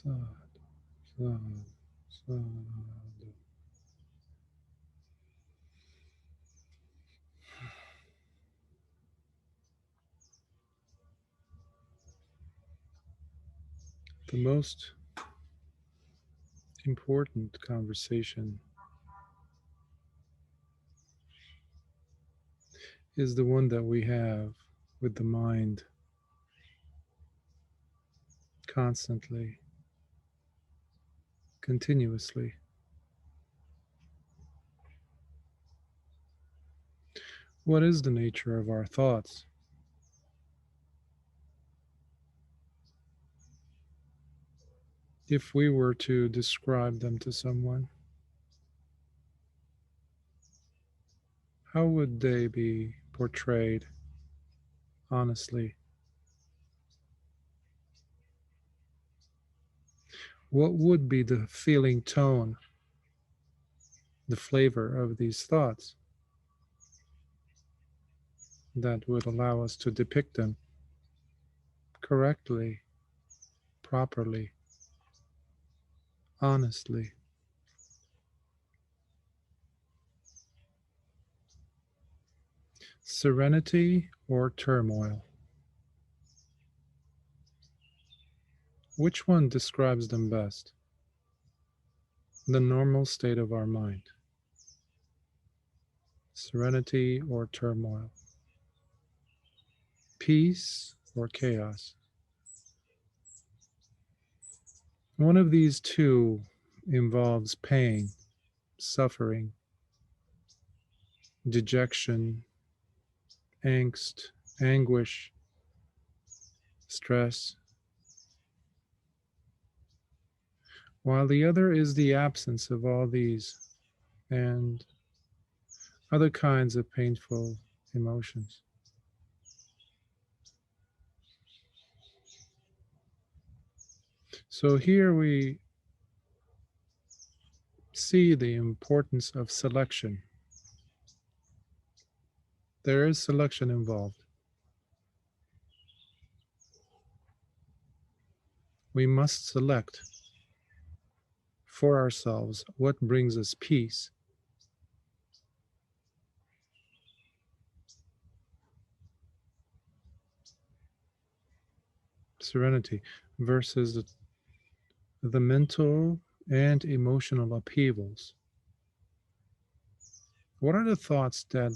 Sadhu, sadhu, sadhu. The most important conversation is the one that we have with the mind constantly, continuously. What is the nature of our thoughts? If we were to describe them to someone, how would they be portrayed honestly? What would be the feeling tone, the flavor of these thoughts that would allow us to depict them correctly, properly, honestly? Serenity or turmoil? Which one describes them best? The normal state of our mind. Serenity or turmoil? Peace or chaos? One of these two involves pain, suffering, dejection, angst, anguish, stress, while the other is the absence of all these and other kinds of painful emotions. So here we see the importance of selection. There is selection involved. We must select for ourselves what brings us peace, serenity, versus the mental and emotional upheavals. What are the thoughts that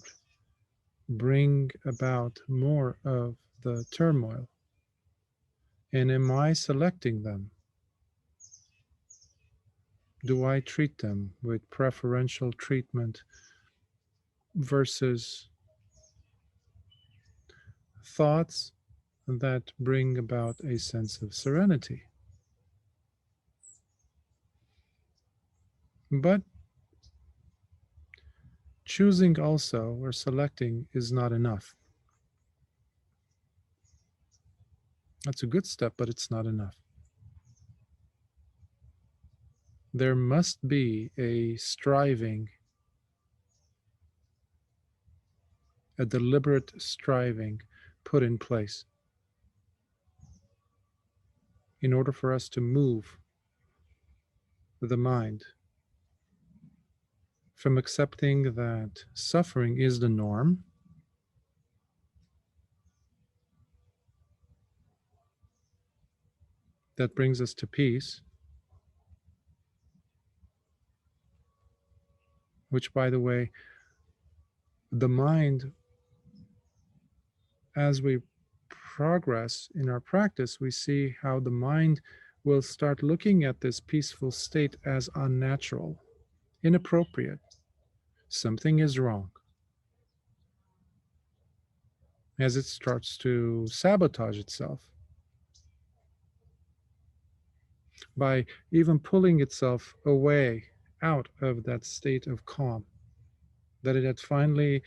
bring about more of the turmoil? And am I selecting them? Do I treat them with preferential treatment versus thoughts that bring about a sense of serenity? But choosing also or selecting is not enough. That's a good step, but it's not enough. There must be a striving, a deliberate striving put in place in order for us to move the mind from accepting that suffering is the norm that brings us to peace, which, by the way, the mind, as we progress in our practice, we see how the mind will start looking at this peaceful state as unnatural, inappropriate. Something is wrong. As it starts to sabotage itself by even pulling itself away out of that state of calm that it had finally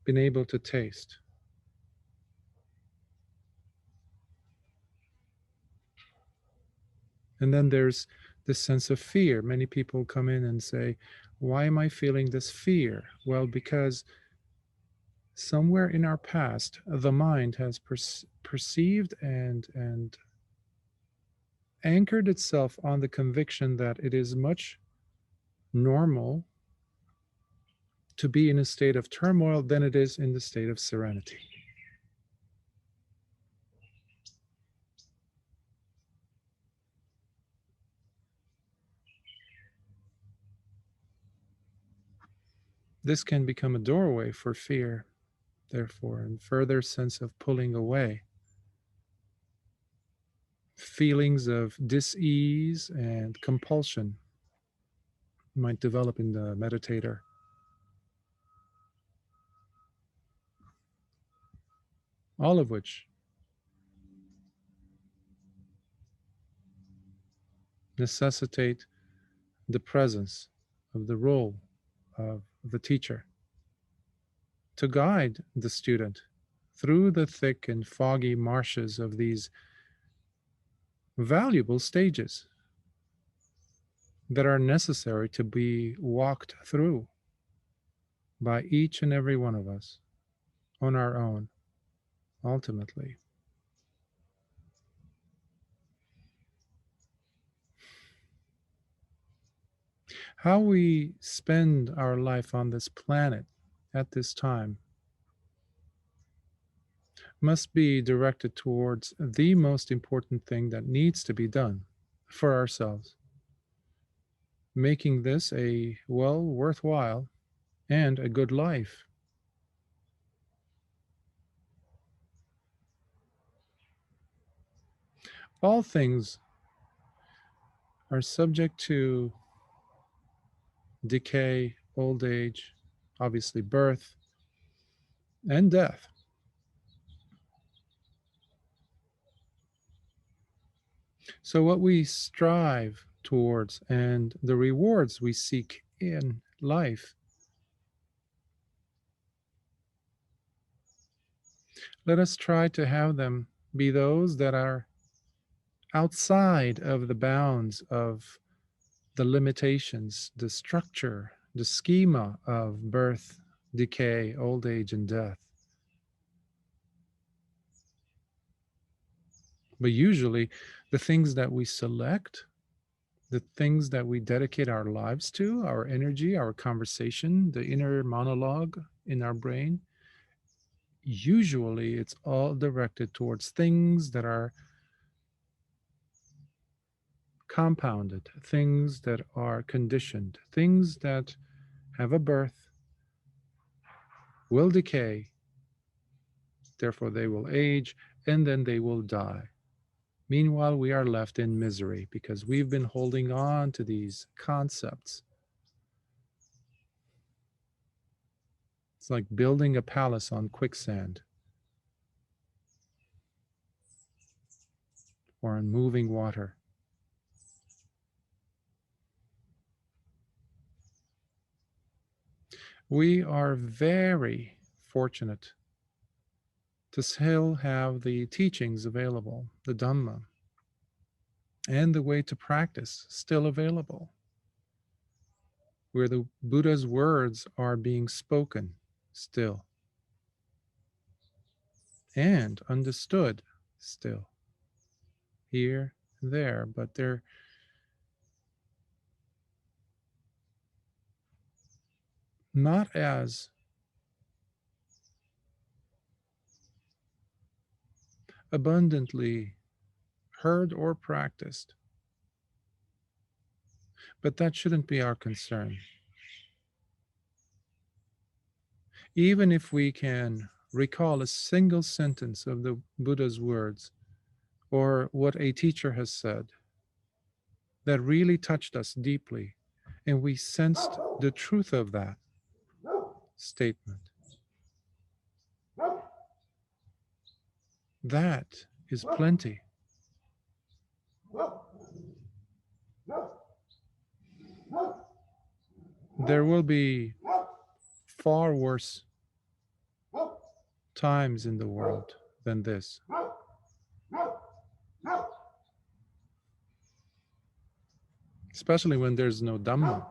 been able to taste. And then there's this sense of fear. Many people come in and say, why am I feeling this fear? Well, because somewhere in our past, the mind has perceived and anchored itself on the conviction that it is much normal to be in a state of turmoil than it is in the state of serenity. This can become a doorway for fear, therefore, and further sense of pulling away. Feelings of dis-ease and compulsion might develop in the meditator. All of which necessitate the presence of the role of the teacher to guide the student through the thick and foggy marshes of these valuable stages that are necessary to be walked through by each and every one of us on our own, ultimately. How we spend our life on this planet at this time must be directed towards the most important thing that needs to be done for ourselves, making this a well worthwhile and a good life. All things are subject to decay, old age, obviously birth, and death. So, what we strive towards and the rewards we seek in life, let us try to have them be those that are outside of the bounds of the limitations, the structure, the schema of birth, decay, old age, and death. But usually, the things that we select, the things that we dedicate our lives to, our energy, our conversation, the inner monologue in our brain, usually it's all directed towards things that are compounded, things that are conditioned, things that have a birth, will decay, therefore they will age, and then they will die. Meanwhile, we are left in misery because we've been holding on to these concepts. It's like building a palace on quicksand or on moving water. We are very fortunate to still have the teachings available, the Dhamma, and the way to practice still available, where the Buddha's words are being spoken still and understood still, here and there, but they're not as abundantly heard or practiced. But that shouldn't be our concern. Even if we can recall a single sentence of the Buddha's words or what a teacher has said that really touched us deeply, and we sensed the truth of that statement, that is plenty. There will be far worse times in the world than this. Especially when there's no Dhamma.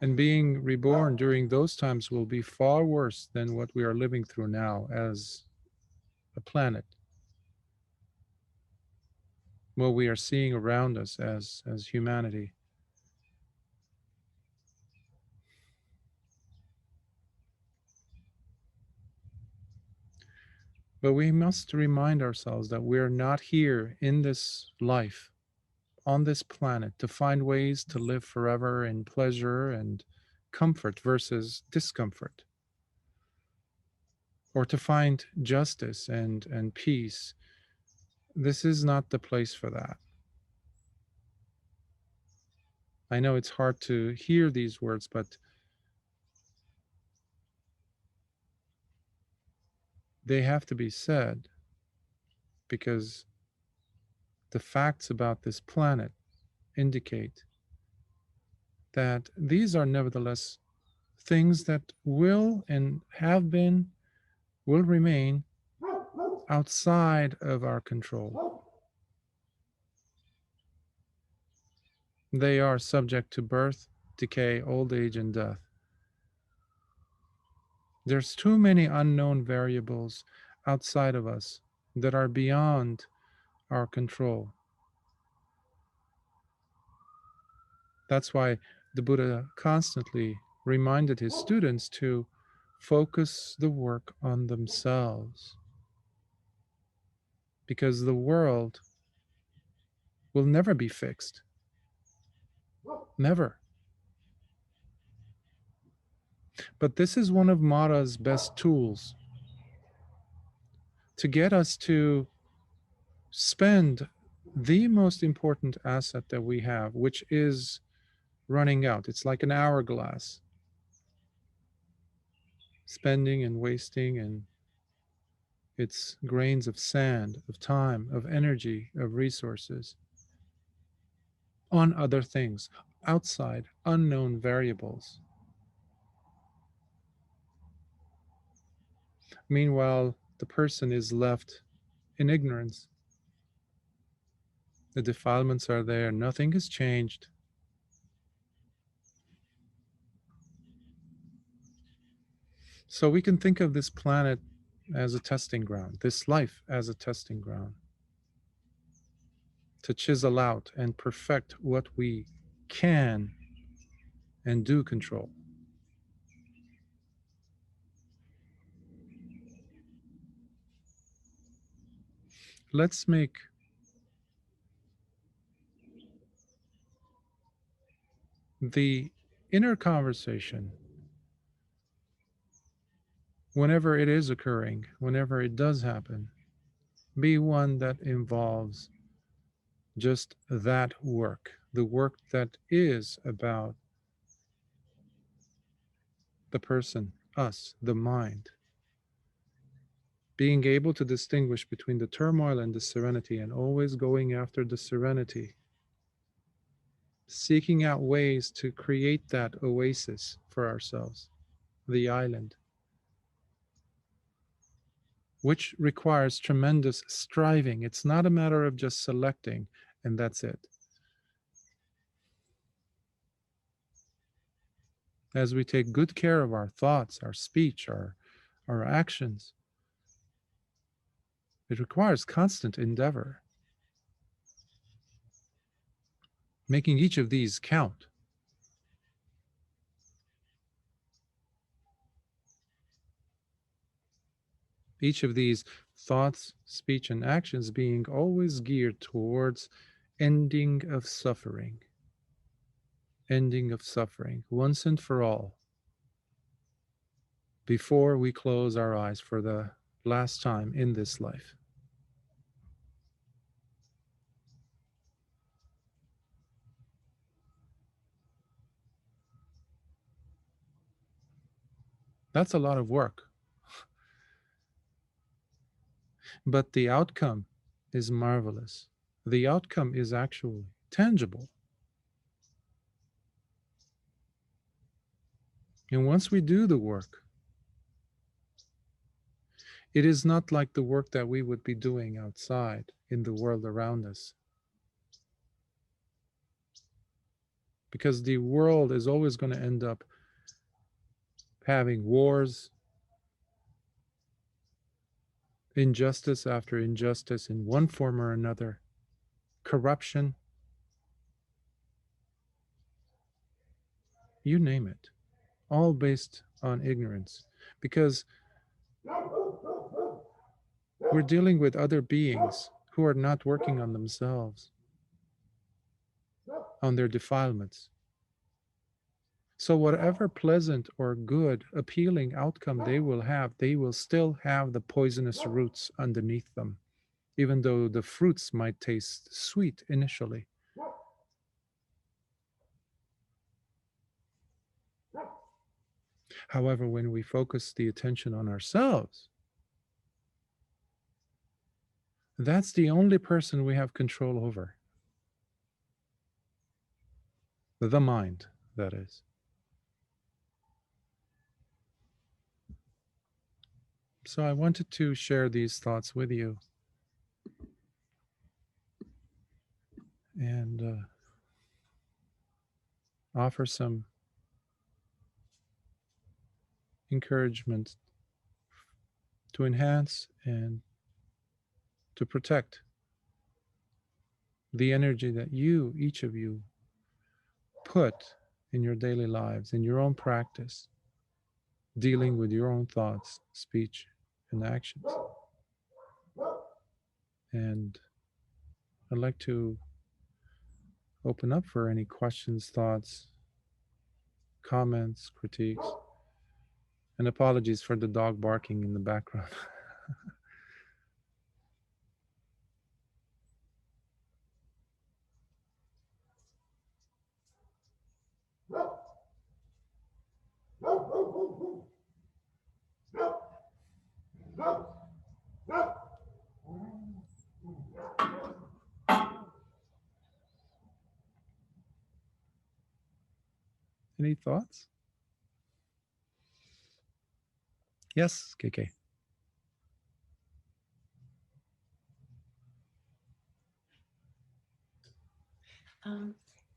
And being reborn during those times will be far worse than what we are living through now as a planet. what we are seeing around us as humanity. But we must remind ourselves that we're not here in this life, on this planet, to find ways to live forever in pleasure and comfort versus discomfort, or to find justice and peace. This is not the place for that. I know it's hard to hear these words, but they have to be said because the facts about this planet indicate that these are nevertheless things that will and have been, will remain outside of our control. They are subject to birth, decay, old age, and death. There's too many unknown variables outside of us that are beyond our control. That's why the Buddha constantly reminded his students to focus the work on themselves, because the world will never be fixed. Never. But this is one of Mara's best tools to get us to spend the most important asset that we have, which is running out. It's like an hourglass, spending and wasting, and it's grains of sand, of time, of energy, of resources on other things, outside, unknown variables. Meanwhile, the person is left in ignorance. The defilements are there, nothing has changed. So we can think of this planet as a testing ground, this life as a testing ground, to chisel out and perfect what we can and do control. Let's make the inner conversation, whenever it is occurring, whenever it does happen, be one that involves just that work, the work that is about the person, us, the mind, being able to distinguish between the turmoil and the serenity, and always going after the serenity, seeking out ways to create that oasis for ourselves, the island, which requires tremendous striving. It's not a matter of just selecting and that's it. As we take good care of our thoughts, our speech, our actions, it requires constant endeavor, making each of these count. Each of these thoughts, speech, and actions being always geared towards ending of suffering, once and for all, before we close our eyes for the last time in this life. That's a lot of work, but the outcome is marvelous. The outcome is actually tangible. And once we do the work, it is not like the work that we would be doing outside in the world around us. Because the world is always going to end up having wars, injustice after injustice in one form or another, corruption, you name it, all based on ignorance. Because we're dealing with other beings who are not working on themselves, on their defilements. So, whatever pleasant or good, appealing outcome they will still have the poisonous roots underneath them, even though the fruits might taste sweet initially. However, when we focus the attention on ourselves, that's the only person we have control over. The mind, that is. So I wanted to share these thoughts with you and offer some encouragement to enhance and to protect the energy that you, each of you, put in your daily lives, in your own practice, dealing with your own thoughts, speech, and actions. And I'd like to open up for any questions, thoughts, comments, critiques, and apologies for the dog barking in the background. Any thoughts? Yes, KK.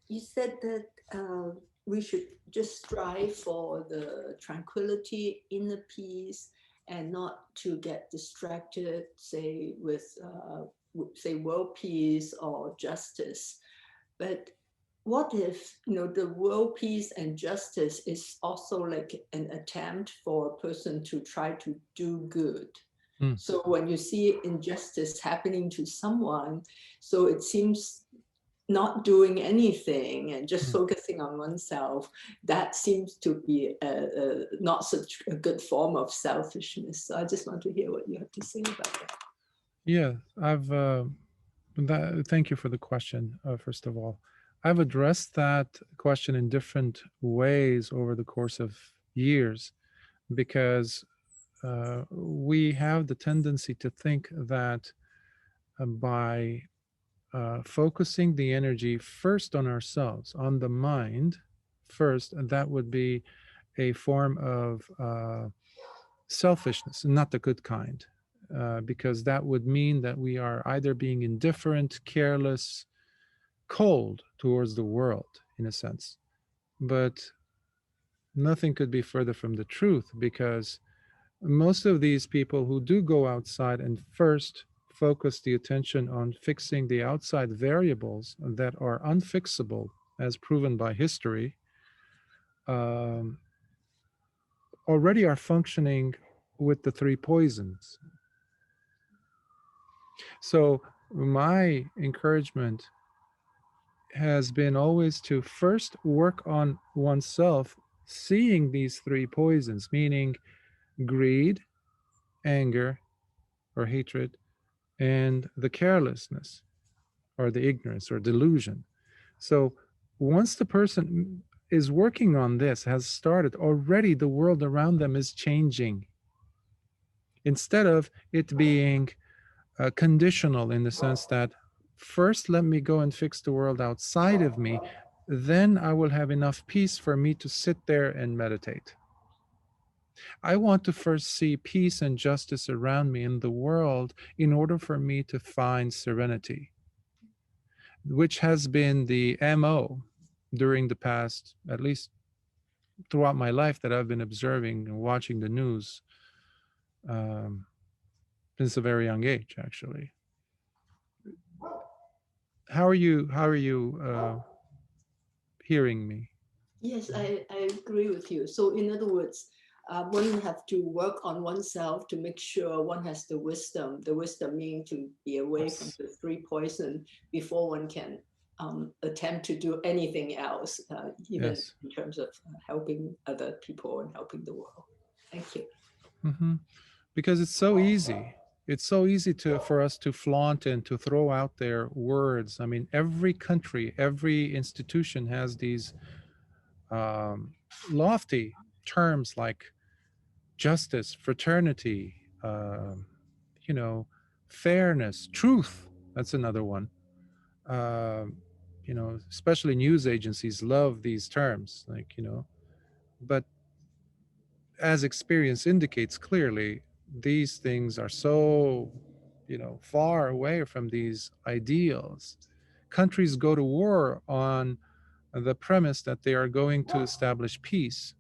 You said that we should just strive for the tranquility, inner peace, and not to get distracted, say, with, say, world peace or justice. But what if, the world peace and justice is also like an attempt for a person to try to do good? So when you see injustice happening to someone, so it seems not doing anything and just focusing on oneself, that seems to be not such a good form of selfishness. So I just want to hear what you have to say about that. Yeah, thank you for the question, first of all. I've addressed that question in different ways over the course of years because we have the tendency to think that by focusing the energy first on ourselves, on the mind first, and that would be a form of selfishness, not the good kind, because that would mean that we are either being indifferent, careless, cold towards the world, in a sense. But nothing could be further from the truth because most of these people who do go outside and first focus the attention on fixing the outside variables that are unfixable, as proven by history, um, already are functioning with the three poisons. So, my encouragement has been always to first work on oneself, seeing these three poisons, meaning greed, anger, or hatred, and the carelessness, or the ignorance, or delusion. So once the person is working on this, has started, already the world around them is changing. Instead of it being conditional in the sense that first let me go and fix the world outside of me, then I will have enough peace for me to sit there and meditate. I want to first see peace and justice around me in the world in order for me to find serenity, which has been the MO during the past, at least throughout my life, that I've been observing and watching the news um, since a very young age, actually. How are you hearing me? Yes, I agree with you. So, in other words, one have to work on oneself to make sure one has the wisdom meaning to be away from Yes. the three poison before one can attempt to do anything else, even Yes. in terms of helping other people and helping the world. Thank you. Hmm. Because it's so easy. It's so easy to for us to flaunt and to throw out their words. I mean, every country, every institution has these um, lofty terms like justice, fraternity, you know, fairness, truth. That's another one. Um, especially news agencies love these terms, like, but as experience indicates clearly, these things are so, far away from these ideals. Countries go to war on the premise that they are going to establish peace.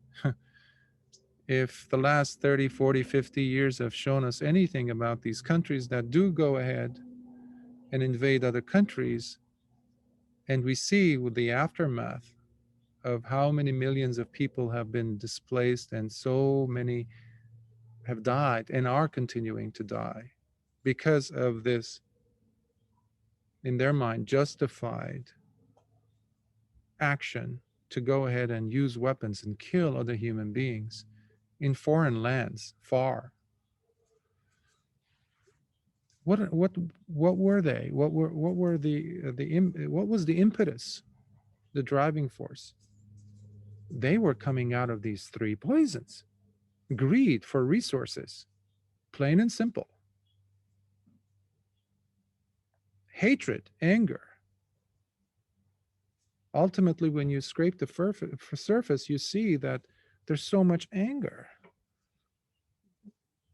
If the last 30, 40, 50 years have shown us anything about these countries that do go ahead and invade other countries, and we see with the aftermath of how many millions of people have been displaced and so many have died and are continuing to die because of this, in their mind, justified action to go ahead and use weapons and kill other human beings in foreign lands far. What were they? What were what was the impetus, the driving force? They were coming out of these three poisons: greed for resources, plain and simple; hatred, anger. Ultimately, when you scrape the surface, you see that there's so much anger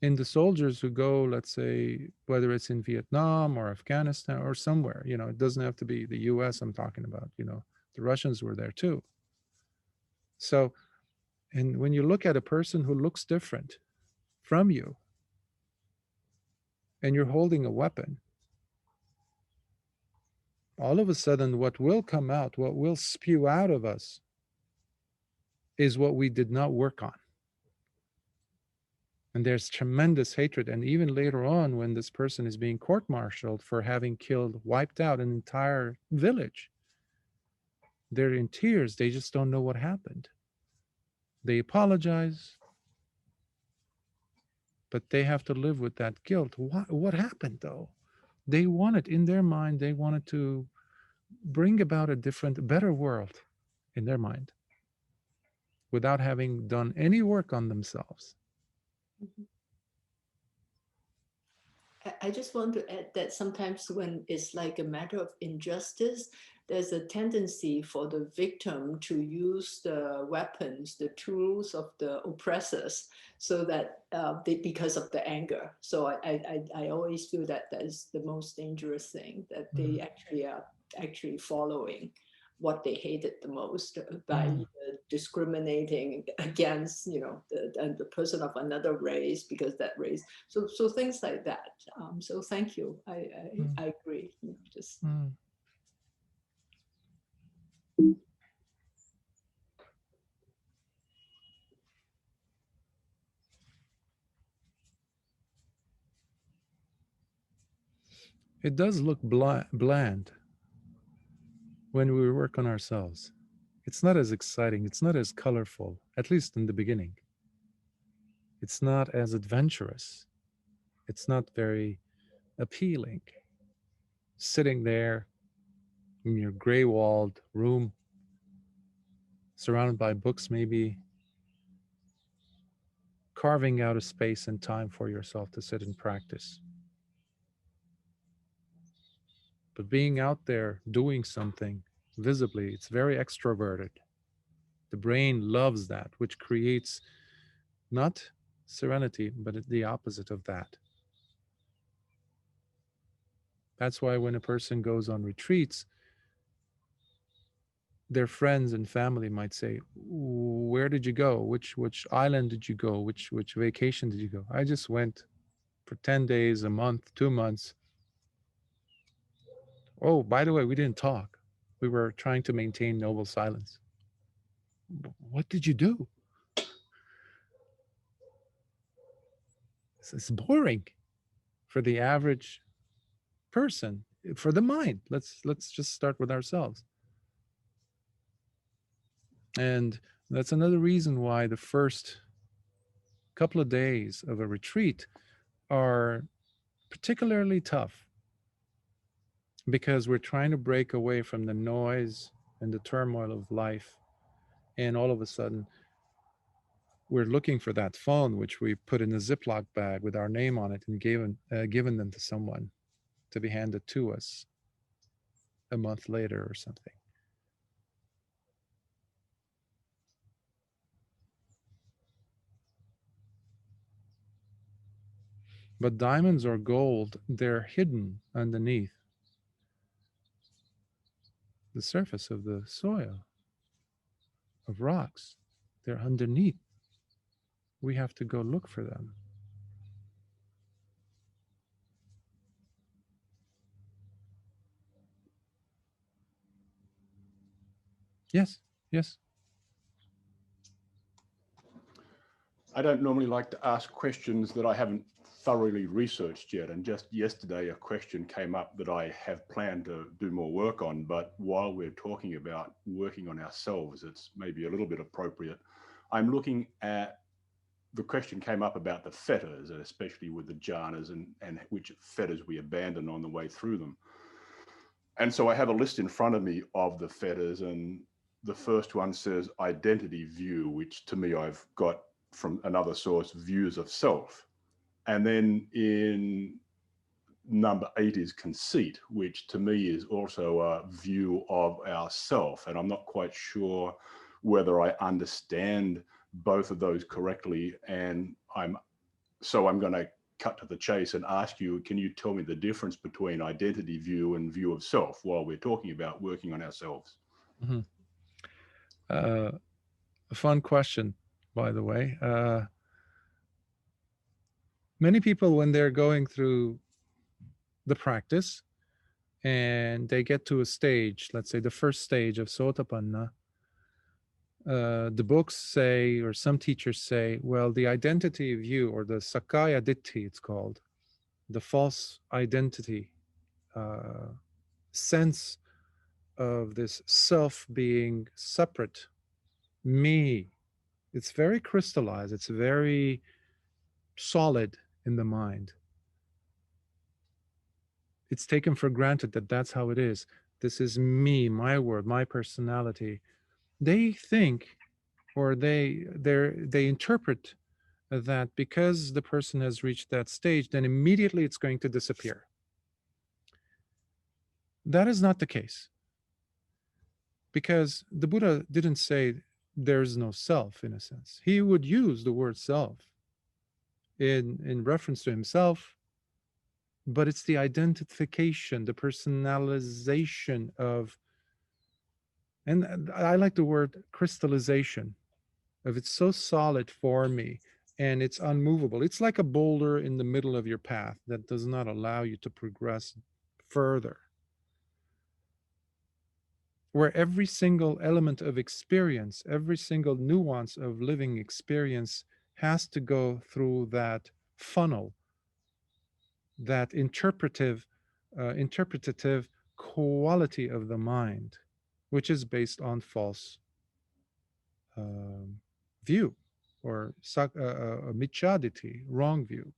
in the soldiers who go, let's say, whether it's in Vietnam or Afghanistan or somewhere. It doesn't have to be the US I'm talking about. The Russians were there too. So, and when you look at a person who looks different from you and you're holding a weapon, all of a sudden, what will come out, what will spew out of us, is what we did not work on. And there's tremendous hatred. And even later on, when this person is being court martialed for having killed, wiped out an entire village, they're in tears. They just don't know what happened. They apologize, but they have to live with that guilt. What happened though? They wanted, in their mind, they wanted to bring about a different, better world in their mind without having done any work on themselves. Mhm. I just want to add that sometimes when it's like a matter of injustice, there's a tendency for the victim to use the weapons, the tools of the oppressors, so that because of the anger. So I always feel that that is the most dangerous thing, that Mm, they actually are actually following what they hated the most by mm, discriminating against the person of another race because that race, so things like that. So thank you. mm, I agree. Just mm. It does look bland when we work on ourselves. It's not as exciting, it's not as colorful, at least in the beginning. It's not as adventurous, it's not very appealing. Sitting there in your gray walled room, surrounded by books, maybe carving out a space and time for yourself to sit and practice. But being out there doing something visibly, it's very extroverted. The brain loves that, which creates not serenity, but the opposite of that. That's why when a person goes on retreats, their friends and family might say, "Where did you go? Which island did you go? Which vacation did you go?" "I just went for 10 days, a month, 2 months." Oh, by the way, we didn't talk. We were trying to maintain noble silence. What did you do? It's boring for the average person, for the mind. Let's just start with ourselves. And that's another reason why the first couple of days of a retreat are particularly tough, because we're trying to break away from the noise and the turmoil of life. And all of a sudden, we're looking for that phone, which we put in a Ziploc bag with our name on it and given them to someone to be handed to us a month later or something. But diamonds or gold, they're hidden underneath the surface of the soil, of rocks. They're underneath. We have to go look for them. Yes, yes. I don't normally like to ask questions that I haven't thoroughly researched yet. And just yesterday, a question came up that I have planned to do more work on. But while we're talking about working on ourselves, it's maybe a little bit appropriate. I'm looking at the question came up about the fetters, especially with the jhanas and which fetters we abandon on the way through them. And so I have a list in front of me of the fetters, and the first one says identity view, which to me I've got from another source, views of self. And then in number 8 is conceit, which to me is also a view of ourself. And I'm not quite sure whether I understand both of those correctly. And I'm going to cut to the chase and ask you, can you tell me the difference between identity view and view of self while we're talking about working on ourselves? Mm-hmm. A fun question, by the way. Many people, when they're going through the practice and they get to a stage, let's say the first stage of Sotapanna, the books say, or some teachers say, well, the identity view, or the Sakaya Ditti, it's called, the false identity, sense of this self being separate, me. It's very crystallized, it's very solid in the mind. It's taken for granted that that's how it is. This is me, my word, my personality. They think, or they interpret that because the person has reached that stage, then immediately it's going to disappear. That is not the case, because the Buddha didn't say there's no self. In a sense, he would use the word self in reference to himself, but it's the identification, the personalization of, and I like the word crystallization, of it's so solid for me and it's unmovable. It's like a boulder in the middle of your path that does not allow you to progress further, where every single element of experience, every single nuance of living experience has to go through that funnel, that interpretative quality of the mind, which is based on false um, view, or michaditi, wrong view.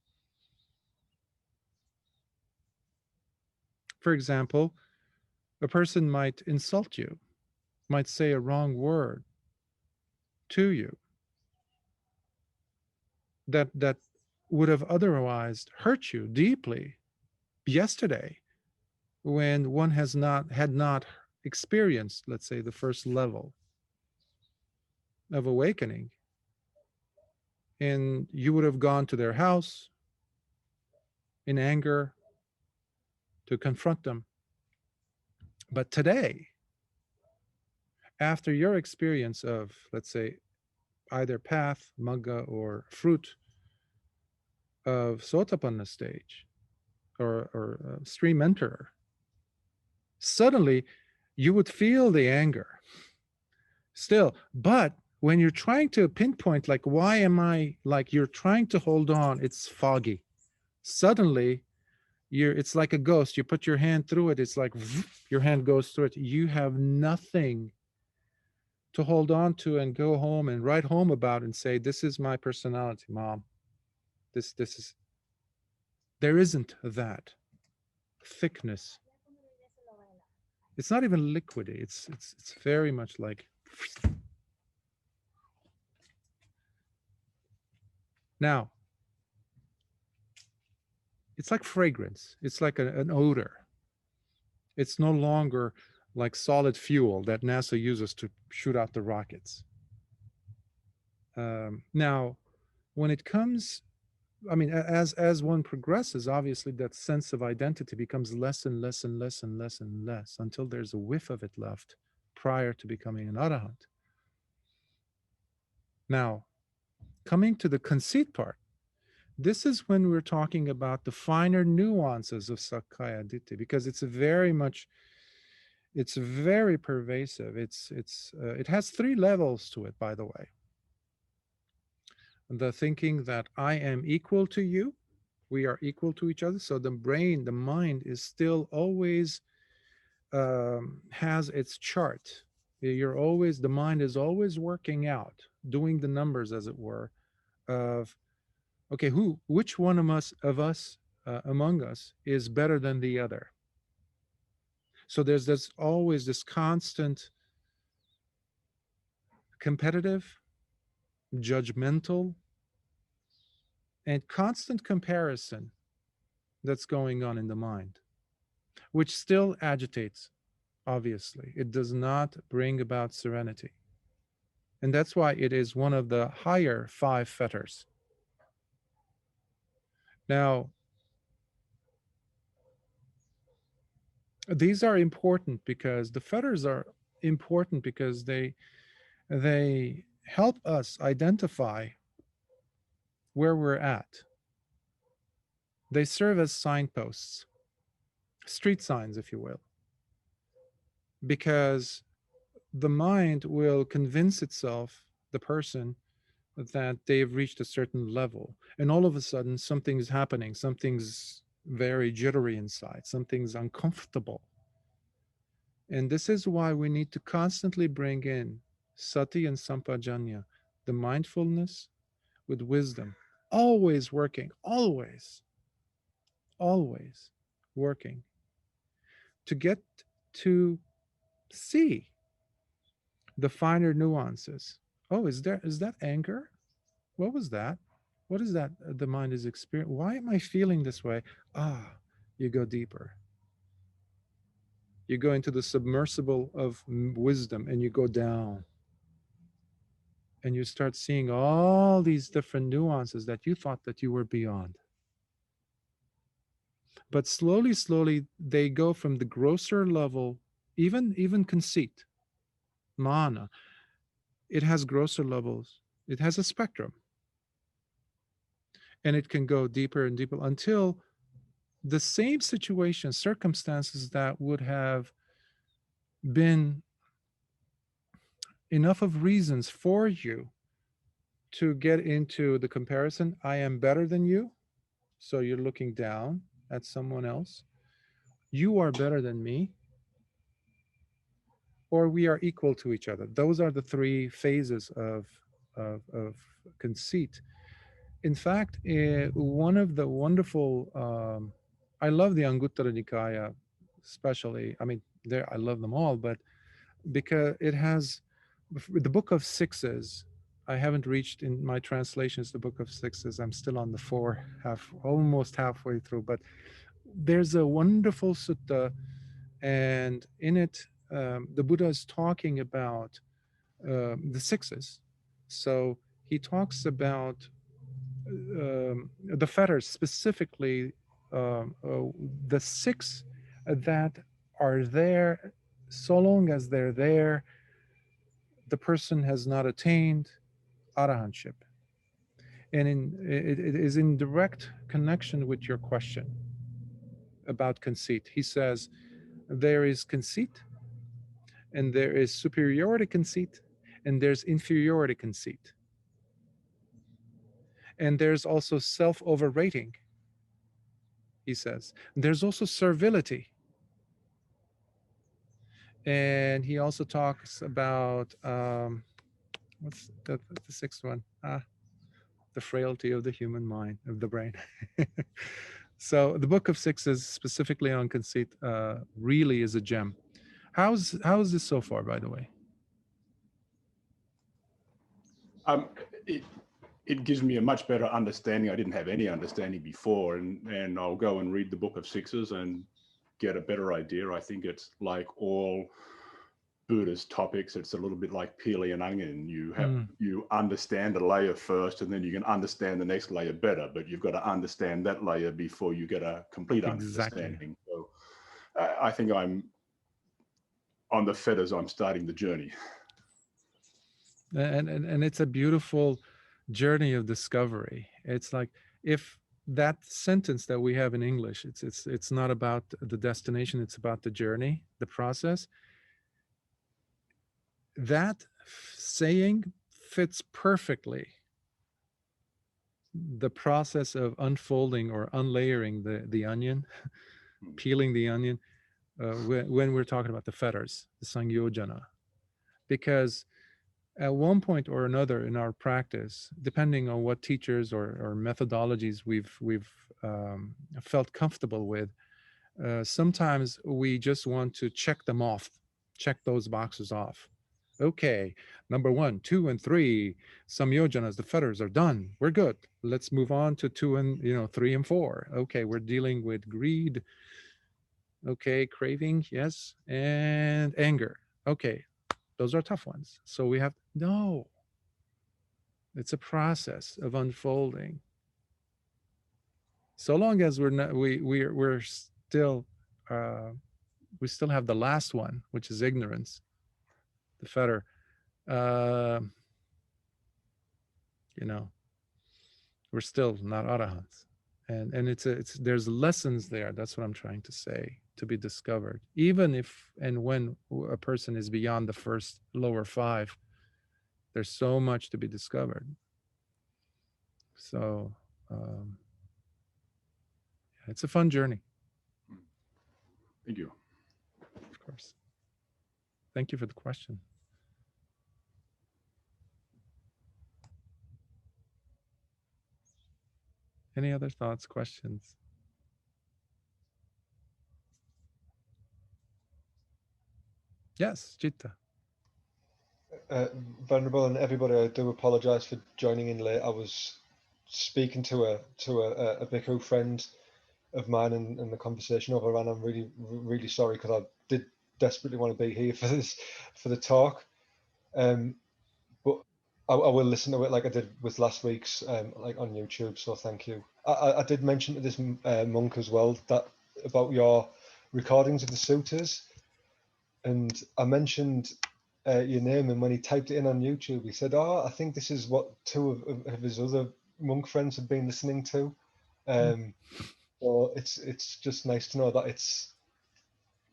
For example, a person might insult you, might say a wrong word to you that would have otherwise hurt you deeply yesterday, when one had not experienced, let's say, the first level of awakening, and you would have gone to their house in anger to confront them. But today, after your experience of, let's say, either path, magga, or fruit of Sotapanna stage, or stream enterer, suddenly you would feel the anger still. But when you're trying to pinpoint, like, why am I, like, you're trying to hold on, it's foggy. Suddenly, it's like a ghost. You put your hand through it, it's like your hand goes through it. You have nothing to hold on to and go home and write home about and say, this is my personality, mom. This is, there isn't that thickness. It's not even liquidy. It's very much like, now it's like fragrance. It's like an odor. It's no longer like solid fuel that NASA uses to shoot out the rockets. Now, when it comes, I mean, as one progresses, obviously that sense of identity becomes less and less and less and less and less until there's a whiff of it left prior to becoming an arahant. Now, coming to the conceit part, this is when we're talking about the finer nuances of Sakkaya Ditthi, because it's very much, it's very pervasive. It has 3 levels to it, by the way. The thinking that I am equal to you, we are equal to each other. So the brain, the mind is still always has its chart. You're always, the mind is always working out, doing the numbers, as it were, of, okay, which one of us among us is better than the other. So there's always this constant competitive, judgmental, and constant comparison that's going on in the mind, which still agitates, obviously. It does not bring about serenity. And that's why it is one of the higher 5 fetters. Now, these are important because the fetters are important because they help us identify where we're at. They serve as signposts, street signs, if you will, because the mind will convince itself, the person, that they've reached a certain level, and all of a sudden something's happening, something's very jittery inside, something's uncomfortable. And this is why we need to constantly bring in sati and sampajanya, the mindfulness with wisdom, always working, always working to get to see the finer nuances. Oh, is that anger? What was that? What is that the mind is experiencing? Why am I feeling this way? Ah, you go deeper. You go into the submersible of wisdom and you go down. And you start seeing all these different nuances that you thought that you were beyond. But slowly, they go from the grosser level, even conceit, mana. It has grosser levels. It has a spectrum. And it can go deeper and deeper until the same situation, circumstances that would have been enough of reasons for you to get into the comparison. I am better than you. So you're looking down at someone else. You are better than me. Or we are equal to each other. Those are the 3 phases of conceit. In fact, one of the wonderful, I love the Anguttara Nikaya, especially. I mean, I love them all, but because it has the Book of Sixes. I haven't reached in my translations the Book of Sixes. I'm still on the 4, almost halfway through. But there's a wonderful sutta, and in it, the Buddha is talking about the 6s. So he talks about the fetters, specifically the 6 that are there. So long as they're there, the person has not attained arahantship. And it is in direct connection with your question about conceit. He says, there is conceit, and there is superiority conceit, and there's inferiority conceit. And there's also self overrating, he says. There's also servility. And he also talks about what's the sixth one? The frailty of the human mind, of the brain. So the Book of Sixes, specifically on conceit, really is a gem. How's this so far, by the way? It, it gives me a much better understanding. I didn't have any understanding before, and I'll go and read the Book of Sixes and get a better idea. I think it's like all Buddhist topics. It's a little bit like peeling an onion. You understand a layer first, and then you can understand the next layer better. But you've got to understand that layer before you get a complete understanding. So I think I'm on the fed as I'm starting the journey. And it's a beautiful journey of discovery. It's like, if that sentence that we have in English, it's not about the destination, it's about the journey, the process. That saying fits perfectly the process of unfolding or unlayering the onion, peeling the onion, when we're talking about the fetters, the sangyojana. Because at one point or another in our practice, depending on what teachers or methodologies we've felt comfortable with, sometimes we just want to check them off, check those boxes off. Okay, number 1, 2, and 3, samyojanas, the fetters are done. We're good. Let's move on to 2 and 3 and 4. Okay, we're dealing with greed. Okay, craving, yes, and anger. Okay, those are tough ones. So we have no. It's a process of unfolding. So long as we're not, we're still we still have the last one, which is ignorance, the fetter. We're still not arahants, and it's there's lessons there. That's what I'm trying to say, to be discovered. Even if and when a person is beyond the first lower 5, there's so much to be discovered. So it's a fun journey. Thank you. Of course. Thank you for the question. Any other thoughts, questions? Yes, Chitta. Venerable and everybody, I do apologise for joining in late. I was speaking to a bhikkhu friend of mine, and the conversation overran. I'm really sorry, because I did desperately want to be here for the talk. But I will listen to it like I did with last week's like on YouTube. So thank you. I did mention to this monk as well that about your recordings of the suttas, and I mentioned your name, and when he typed it in on YouTube, he said, "Oh, I think this is what 2 of his other monk friends have been listening to." So it's just nice to know that it's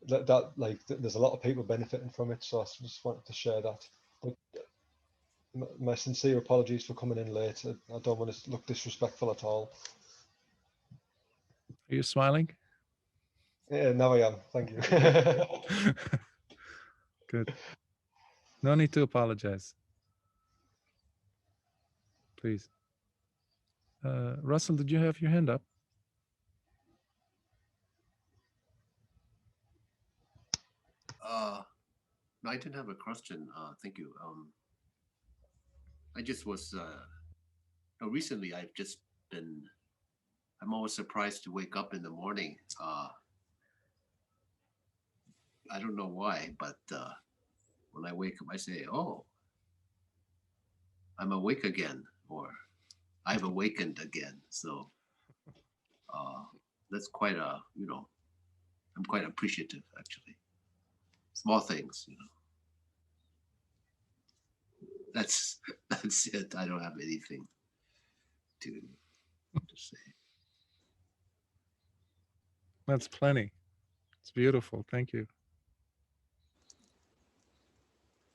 that like there's a lot of people benefiting from it. So I just wanted to share that. But my sincere apologies for coming in late. I don't want to look disrespectful at all. Are you smiling? Yeah, now I am. Thank you. Good. No need to apologize. Please. Russell, did you have your hand up? No, I didn't have a question. Thank you. I just was recently I'm always surprised to wake up in the morning. I don't know why, but when I wake up, I say, "Oh, I'm awake again," or "I've awakened again." So that's quite I'm quite appreciative, actually. Small things, That's it. I don't have anything to say. That's plenty. It's beautiful. Thank you.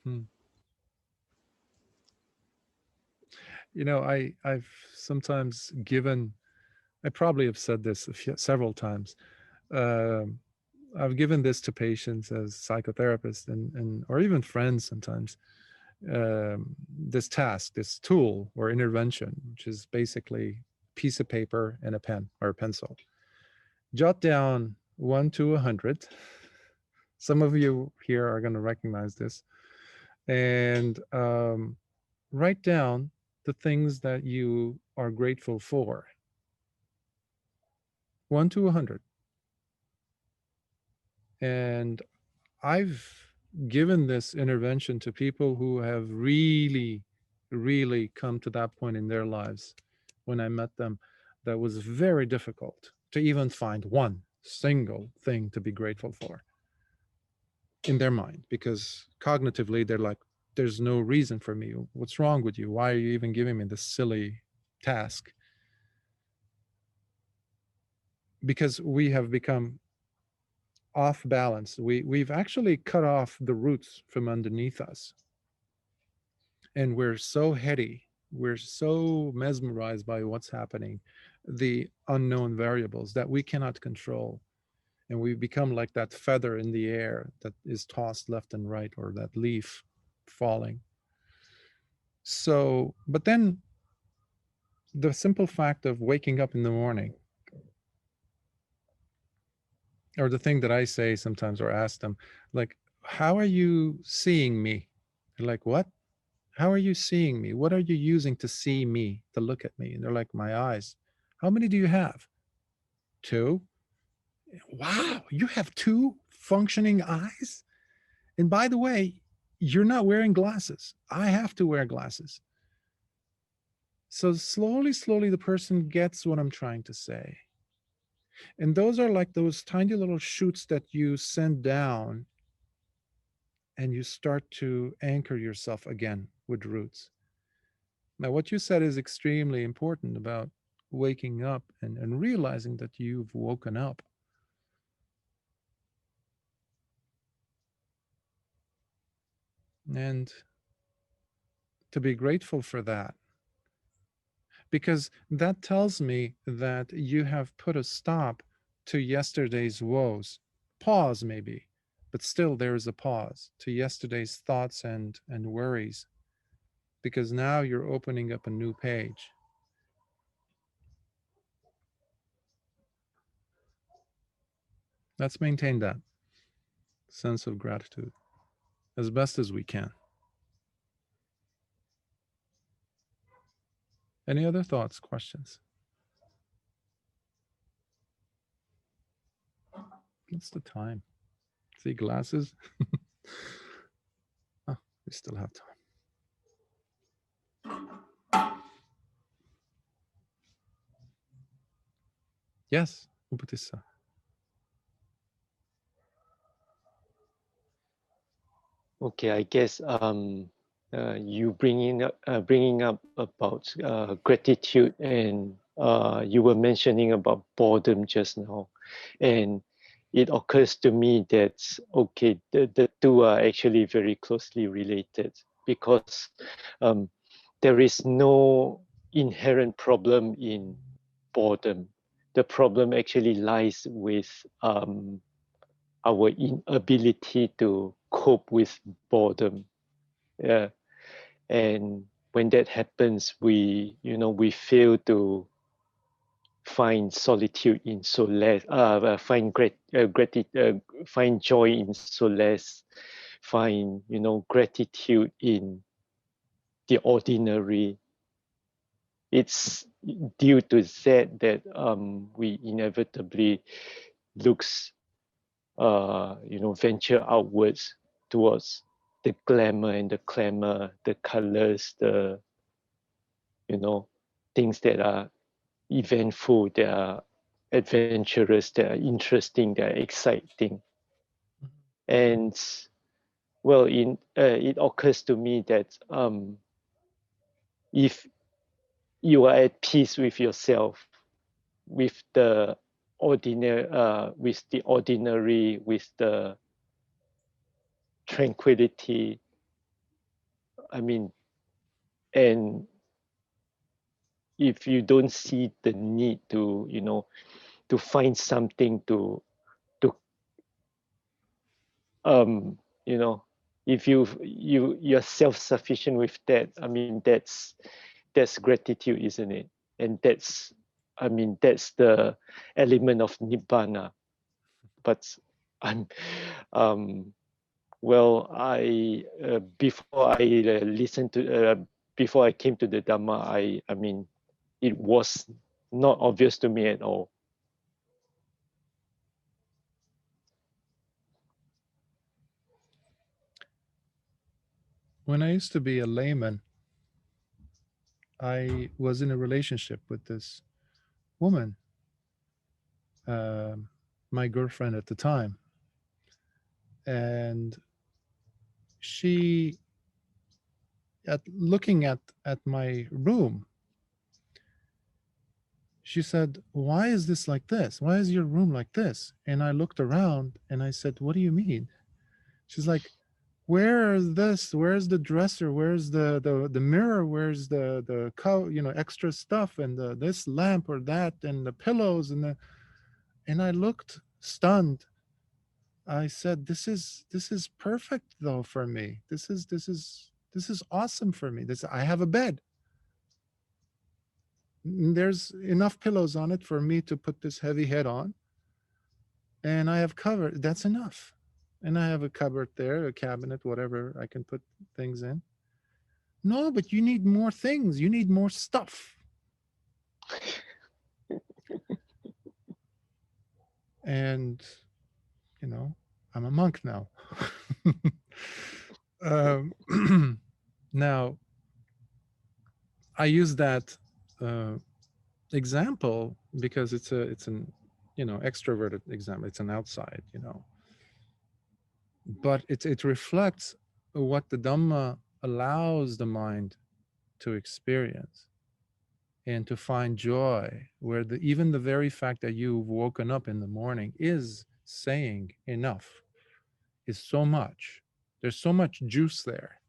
You know, I've sometimes given, I probably have said this several times. I've given this to patients as psychotherapists and or even friends sometimes. This task, this tool or intervention, which is basically a piece of paper and a pen or a pencil. Jot down 1 to 100. Some of you here are going to recognize this. And write down the things that you are grateful for. 1 to 100. And I've given this intervention to people who have really, really come to that point in their lives when I met them that was very difficult to even find one single thing to be grateful for in their mind, because cognitively they're like, there's no reason for me. What's wrong with you? Why are you even giving me this silly task? Because we have become off balance. We've actually cut off the roots from underneath us. And we're so heady. We're so mesmerized by what's happening, the unknown variables that we cannot control. And we become like that feather in the air that is tossed left and right, or that leaf falling. So, but then the simple fact of waking up in the morning, or the thing that I say sometimes or ask them, like, how are you seeing me? They're like, what? How are you seeing me? What are you using to see me, to look at me? And they're like, my eyes. How many do you have? 2. Wow, you have 2 functioning eyes? And by the way, you're not wearing glasses. I have to wear glasses. So slowly, slowly, the person gets what I'm trying to say. And those are like those tiny little shoots that you send down, and you start to anchor yourself again with roots. Now, what you said is extremely important about waking up and realizing that you've woken up. And to be grateful for that, because that tells me that you have put a stop to yesterday's woes. Pause, maybe, but still there is a pause to yesterday's thoughts and worries, because now you're opening up a new page. Let's maintain that sense of gratitude as best as we can. Any other thoughts, questions? What's the time? See glasses? Oh, we still have time. Yes, Upatissa. Okay, I guess you bringing up about gratitude, and you were mentioning about boredom just now, and it occurs to me that okay, the two are actually very closely related, because there is no inherent problem in boredom. The problem actually lies with our inability to cope with boredom. Yeah. And when that happens, we fail to find solitude in solace, find find joy in solace, find gratitude in the ordinary. It's due to that we inevitably looks venture outwards towards the glamour and the clamor, the colors, the things that are eventful, that are adventurous, that are interesting, that are exciting. And well, it occurs to me that if you are at peace with yourself, with the ordinary, with the tranquility. I mean, and if you don't see the need to, to find something to you know, if you're self-sufficient with that, I mean, that's gratitude, isn't it? And that's, I mean, that's the element of nibbana. But I'm well, I before I listened to before I came to the Dhamma, I mean, it was not obvious to me at all. When I used to be a layman, I was in a relationship with this woman, my girlfriend at the time, and she, at looking at my room, she said, "Why is this like this? Why is your room like this?" And I looked around and I said, "What do you mean?" She's like, "Where is this? Where's the dresser? Where's the mirror? Where's the extra stuff and this lamp or that and the pillows and the." And I looked stunned. I said, "This is perfect though for me. This is awesome for me. This I have a bed. There's enough pillows on it for me to put this heavy head on, and I have cover. That's enough. And I have a cupboard there, a cabinet, whatever I can put things in." "No, but you need more things. You need more stuff." And I'm a monk now. Now, I use that example because it's an extroverted example. It's an outside, but it reflects what the Dhamma allows the mind to experience and to find joy, where even the very fact that you've woken up in the morning is saying enough, is so much. There's so much juice there.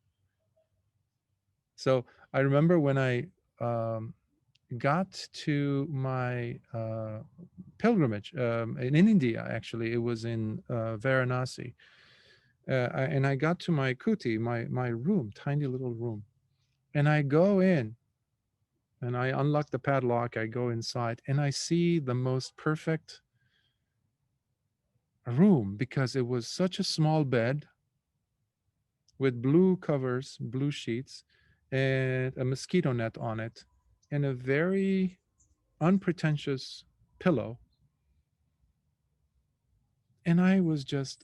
So I remember when I got to my pilgrimage in India, actually, it was in Varanasi. And I got to my kuti, my room, tiny little room. And I go in and I unlock the padlock. I go inside and I see the most perfect room, because it was such a small bed with blue covers, blue sheets, and a mosquito net on it, and a very unpretentious pillow. And I was just,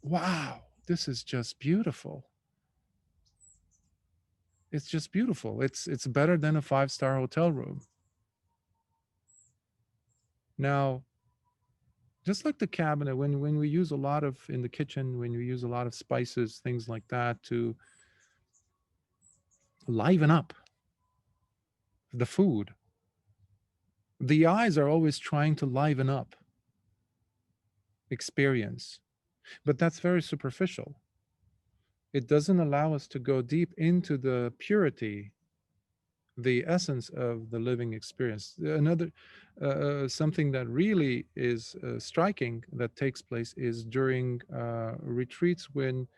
wow, this is just beautiful. It's just beautiful. It's better than a 5-star hotel room. Now, just like the cabinet, when we use a lot of, in the kitchen, when we use a lot of spices, things like that, to liven up the food, the eyes are always trying to liven up experience, but that's very superficial. It doesn't allow us to go deep into the purity, the essence of the living experience. Another something that really is striking that takes place is during retreats, when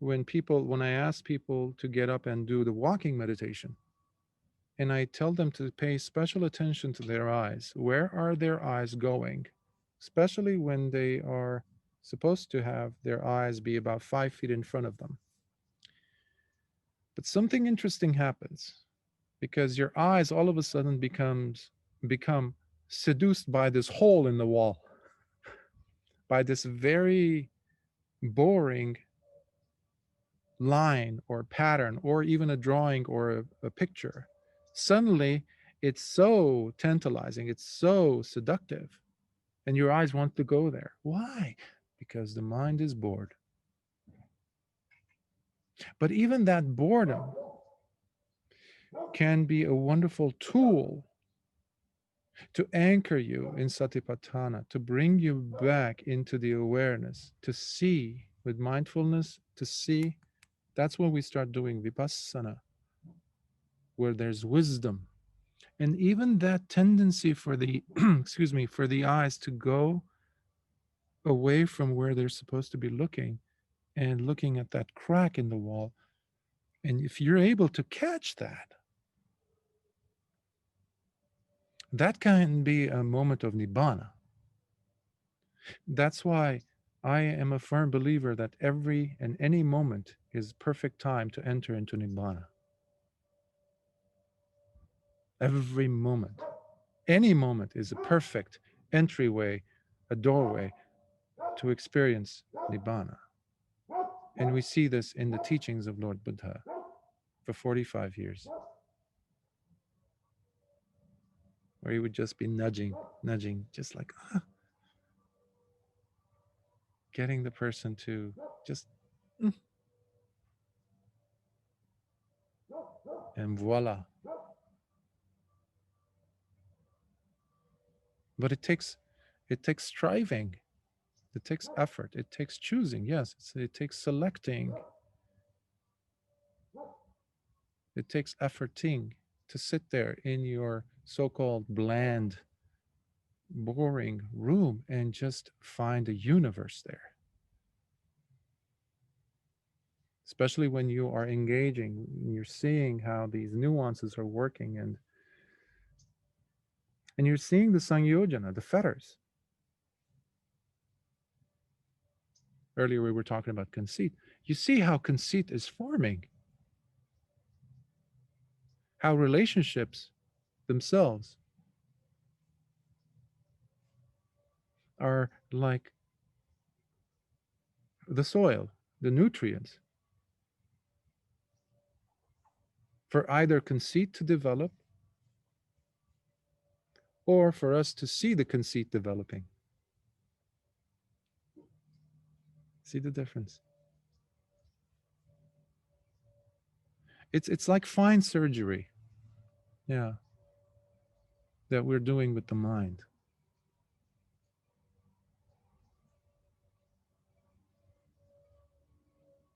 I ask people to get up and do the walking meditation, and I tell them to pay special attention to their eyes. Where are their eyes going? Especially when they are supposed to have their eyes be about 5 feet in front of them. But something interesting happens, because your eyes all of a sudden become seduced by this hole in the wall, by this very boring line or pattern, or even a drawing or a picture. Suddenly, it's so tantalizing, it's so seductive, and your eyes want to go there. Why? Because the mind is bored. But even that boredom can be a wonderful tool to anchor you in satipatthana, to bring you back into the awareness, to see with mindfulness, to see. That's when we start doing vipassana, where there's wisdom. And even that tendency for the, excuse me, for the eyes to go away from where they're supposed to be looking and looking at that crack in the wall. And if you're able to catch that, that can be a moment of nibbana. That's why I am a firm believer that every and any moment is perfect time to enter into nibbana. Every moment. Any moment is a perfect entryway, a doorway to experience nibbana. And we see this in the teachings of Lord Buddha for 45 years, where he would just be nudging, just like, getting the person to just, and voila. But it takes striving, it takes effort, it takes choosing. Yes, it takes selecting, it takes efforting to sit there in your so-called bland, boring room and just find a universe there. Especially when you are engaging, you're seeing how these nuances are working, and you're seeing the sangyojana, the fetters. Earlier we were talking about conceit. You see how conceit is forming, how relationships themselves are like the soil, the nutrients, for either conceit to develop or for us to see the conceit developing. See the difference? It's like fine surgery, yeah, that we're doing with the mind.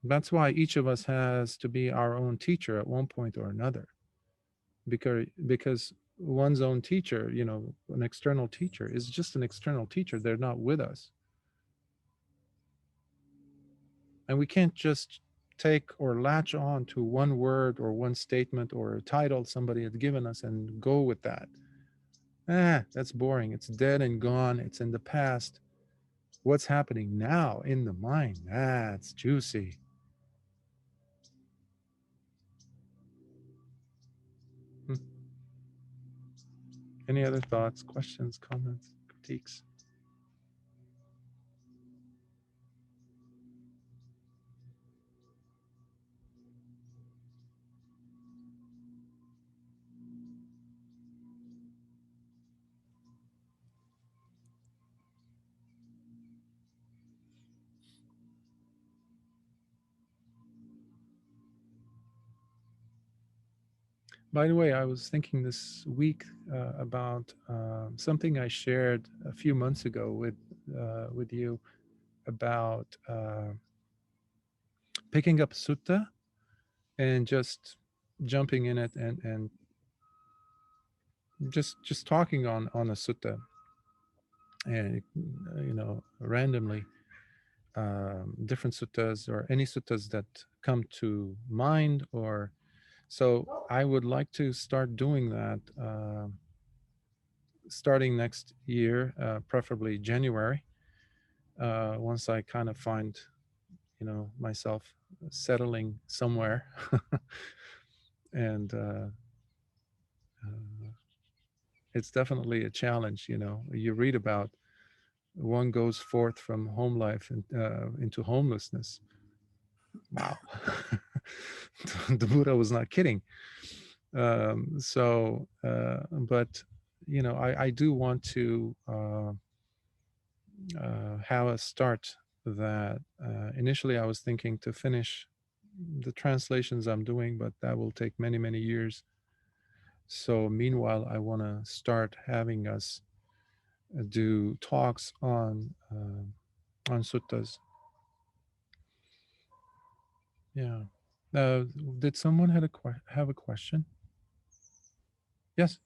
That's why each of us has to be our own teacher at one point or another. Because one's own teacher, an external teacher, is just an external teacher. They're not with us. And we can't just take or latch on to one word or one statement or a title somebody had given us and go with that. That's boring. It's dead and gone. It's in the past. What's happening now in the mind? That's juicy. Any other thoughts, questions, comments, critiques? By the way, I was thinking this week about something I shared a few months ago with you about picking up sutta and just jumping in it and just talking on a sutta, and randomly, different suttas or any suttas that come to mind. Or so I would like to start doing that starting next year, preferably January, once I kind of find myself settling somewhere. And it's definitely a challenge. You read about one goes forth from home life into homelessness. Wow. The Buddha was not kidding. But I do want to have a start that initially I was thinking to finish the translations I'm doing, but that will take many, many years. So meanwhile, I want to start having us do talks on suttas. Yeah. Did someone have a question? Yes.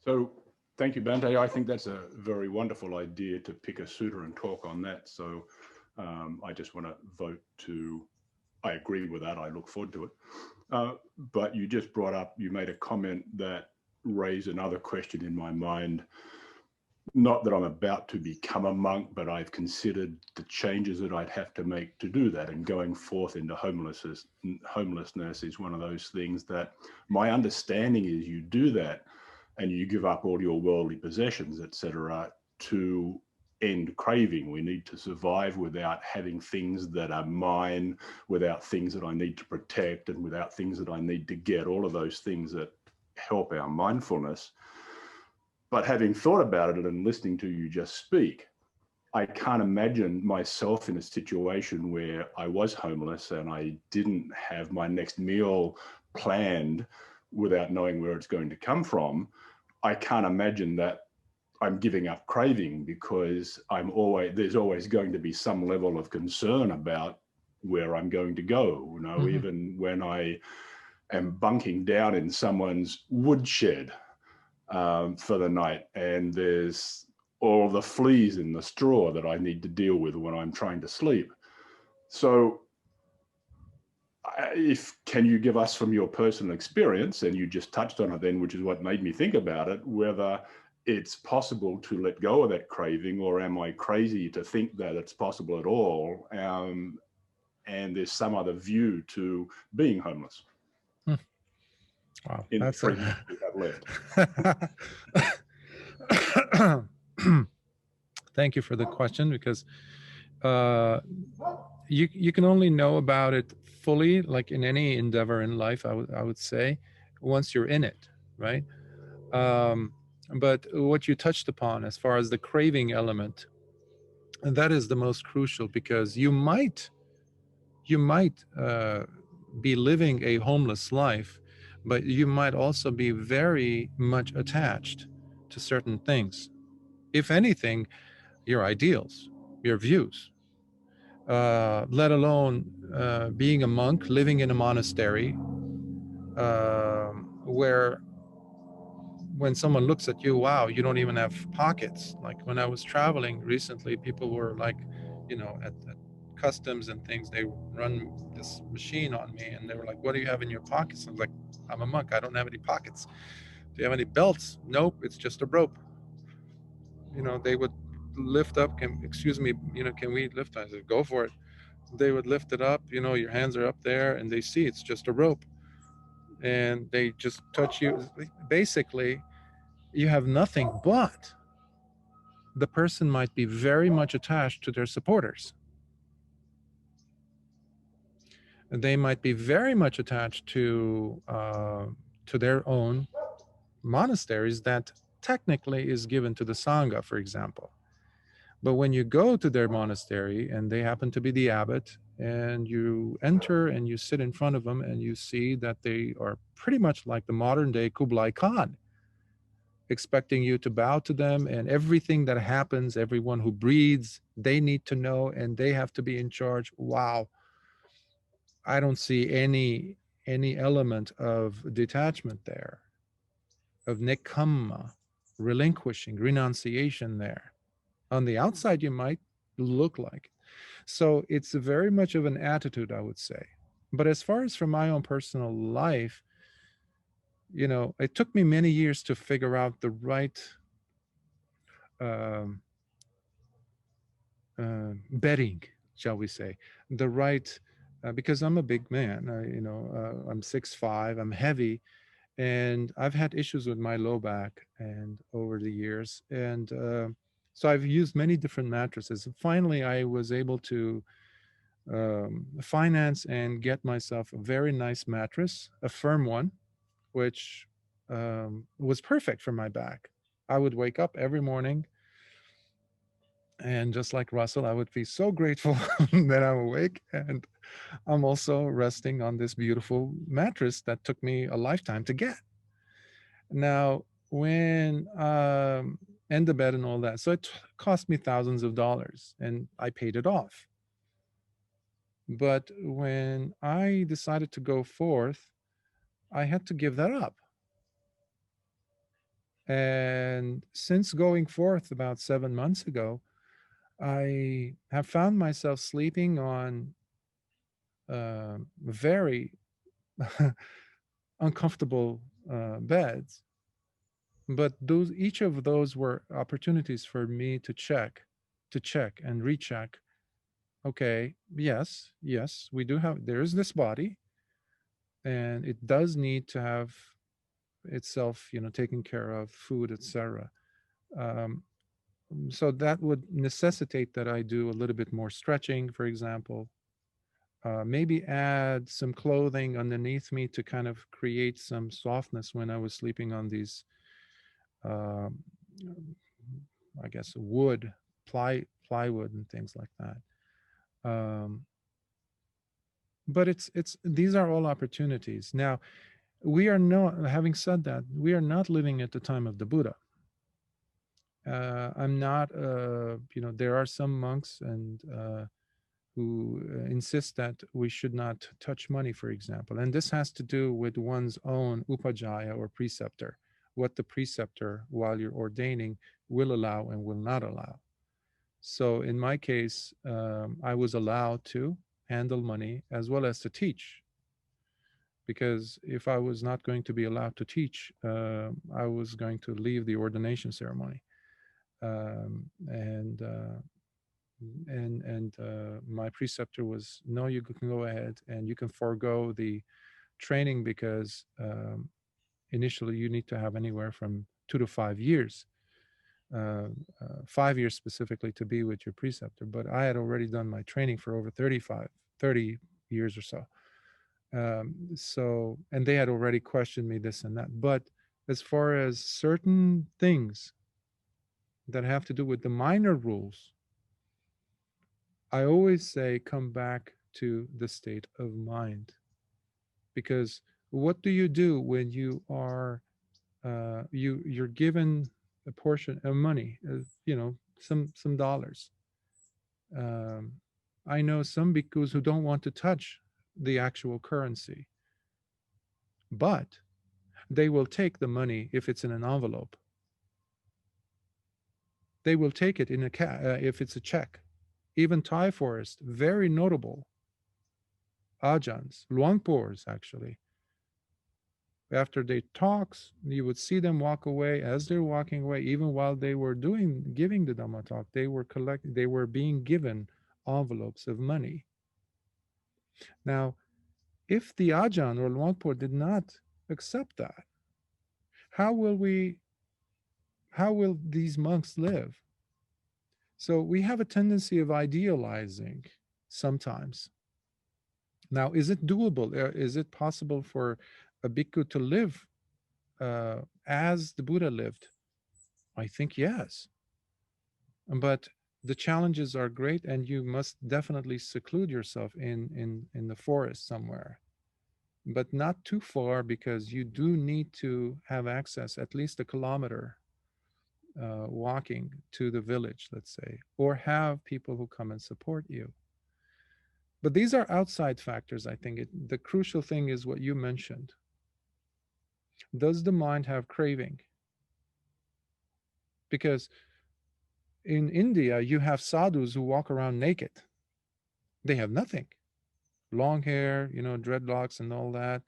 So thank you, Bante. I think that's a very wonderful idea to pick a sutta and talk on that. So I just want to vote to, I agree with that. I look forward to it. But you just brought up, you made a comment that raised another question in my mind. Not that I'm about to become a monk, but I've considered the changes that I'd have to make to do that. And going forth into homelessness is one of those things that my understanding is you do that and you give up all your worldly possessions, etc., to end craving. We need to survive without having things that are mine, without things that I need to protect, and without things that I need to get, all of those things that help our mindfulness. But having thought about it and listening to you just speak, I can't imagine myself in a situation where I was homeless and I didn't have my next meal planned without knowing where it's going to come from. I can't imagine that I'm giving up craving, because there's always going to be some level of concern about where I'm going to go. You know, even when I am bunking down in someone's woodshed for the night, and there's all the fleas in the straw that I need to deal with when I'm trying to sleep. So can you give us from your personal experience, and you just touched on it then, which is what made me think about it, whether it's possible to let go of that craving, or am I crazy to think that it's possible at all? And there's some other view to being homeless. Wow, In that's the 3 minutes we have left. Thank you for the question, because you can only know about it fully, like in any endeavor in life, I would say, once you're in it, right? But what you touched upon as far as the craving element, that is the most crucial, because you might be living a homeless life, but you might also be very much attached to certain things. If anything, your ideals, your views, let alone being a monk, living in a monastery, where when someone looks at you, wow, you don't even have pockets. Like when I was traveling recently, people were like, at customs and things, they run this machine on me, and they were like, what do you have in your pockets? I was like, I'm a monk, I don't have any pockets. Do you have any belts? Nope, it's just a rope. They would lift up, excuse me, can we lift? I said, go for it. They would lift it up, your hands are up there, and they see it's just a rope, and they just touch you. Basically, you have nothing, but the person might be very much attached to their supporters. They might be very much attached to their own monasteries that technically is given to the Sangha, for example. But when you go to their monastery and they happen to be the abbot, and you enter and you sit in front of them, and you see that they are pretty much like the modern day Kublai Khan, expecting you to bow to them, and everything that happens, everyone who breathes, they need to know, and they have to be in charge. Wow. I don't see any element of detachment there, of nekamma, relinquishing, renunciation there. On the outside, you might look like. So it's very much of an attitude, I would say. But as far as from my own personal life, it took me many years to figure out the right um, bedding, shall we say, the right, because I'm a big man, I'm 6'5", I'm heavy, and I've had issues with my low back and over the years. And so I've used many different mattresses. Finally, I was able to finance and get myself a very nice mattress, a firm one, which was perfect for my back. I would wake up every morning, and just like Russell, I would be so grateful that I'm awake, and I'm also resting on this beautiful mattress that took me a lifetime to get. Now, when and the bed and all that, so it cost me thousands of dollars, and I paid it off. But when I decided to go forth, I had to give that up. And since going forth about 7 months ago, I have found myself sleeping on very uncomfortable beds. But those, each of those were opportunities for me to check and recheck. Okay, yes, yes, we do have. There is this body, and it does need to have itself, taken care of, food, etc. Um, so that would necessitate that I do a little bit more stretching, for example. Maybe add some clothing underneath me to kind of create some softness when I was sleeping on these, um, I guess, wood, plywood, and things like that. But it's these are all opportunities. Now, we are not. Having said that, we are not living at the time of the Buddha. I'm not. There are some monks and who insist that we should not touch money, for example. And this has to do with one's own upajjhaya or preceptor, what the preceptor, while you're ordaining, will allow and will not allow. So in my case, I was allowed to handle money as well as to teach. Because if I was not going to be allowed to teach, I was going to leave the ordination ceremony. And my preceptor was, no, you can go ahead and you can forego the training because initially you need to have anywhere from 2 to 5 years, uh, 5 years specifically, to be with your preceptor. But I had already done my training for over 30 years or so. So, and they had already questioned me this and that. But as far as certain things that have to do with the minor rules, I always say come back to the state of mind. Because what do you do when you are you're given a portion of money, some dollars? Um, I know some bhikkhus who don't want to touch the actual currency, but they will take the money if it's in an envelope. They will take it in if it's a check. Even Thai forest, very notable ajahns, luangpors actually. After they talks, you would see them walk away. As they're walking away, even while they were giving the Dhamma talk, they were being given envelopes of money. Now, if the ajahn or luangpor did not accept that, how will these monks live? So we have a tendency of idealizing sometimes. Now, is it doable? Is it possible for a bhikkhu to live as the Buddha lived? I think yes. But the challenges are great, and you must definitely seclude yourself in the forest somewhere, but not too far, because you do need to have access at least a kilometer walking to the village, let's say, or have people who come and support you. But these are outside factors. I think the crucial thing is what you mentioned. Does the mind have craving? Because in India, you have sadhus who walk around naked. They have nothing. Long hair, dreadlocks and all that.